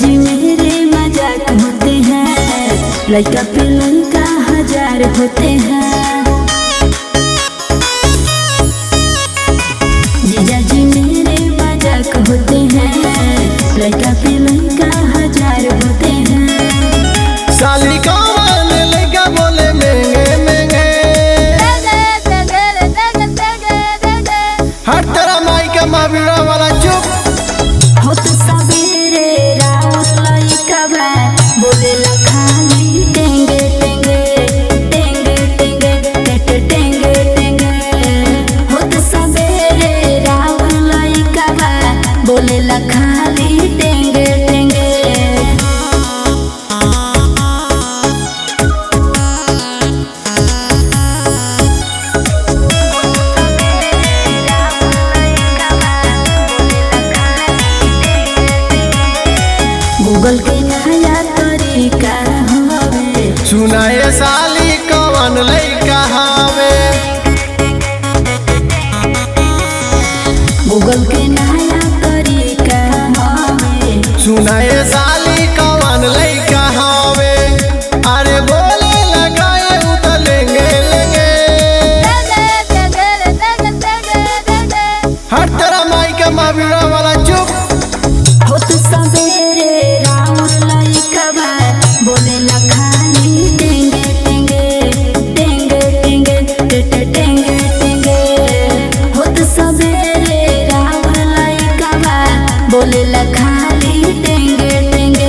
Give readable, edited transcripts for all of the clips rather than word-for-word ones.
जी मेरे मजाक होते हैं, लड़का पे लड़का हजार होते हैं। जीजा जी मेरे मजाक होते हैं, लड़का पे लड़का हजार होते हैं। साली कौन लड़का बोले महंगे महंगे, हर तरह माई का माविड़ा वाला चुप। हो तो सवेरे राउत लइका बा बोले ला खाली टेंगे टेंगे टेंगे टेंगे टेंगे टेंगे टेंगे। हो तो सवेरे राउत लइका बा बोले ला खाली टेंगे टेंगे। गूगल के नया तरीका हवे, सुनाए साली कौन लड़का हवे। गूगल के नया तरीका हवे, सुनाए साली कौन लड़का हवे। अरे बोले लगाए तो लेंगे लेंगे, हर तरह माई का माविड़ा वाला चुप। हो तो सवेरे राउत लइका बा बोले ला खाली टेंगे टेंगे टेंगे टेंगे टेंगे टेंगे टेंगे। हो तो सवेरे राउत लइका बा बोले ला खाली टेंगे टेंगे।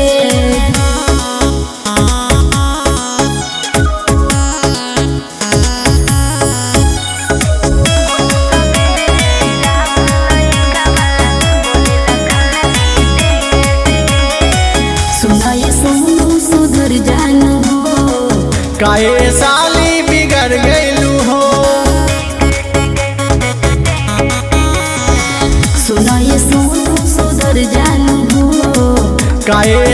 सुना ये सोनू सुधर जानू हो, काहे साली बिगड़ गईलू हो। सुना ये सोनू सुधर जानू हो, काहे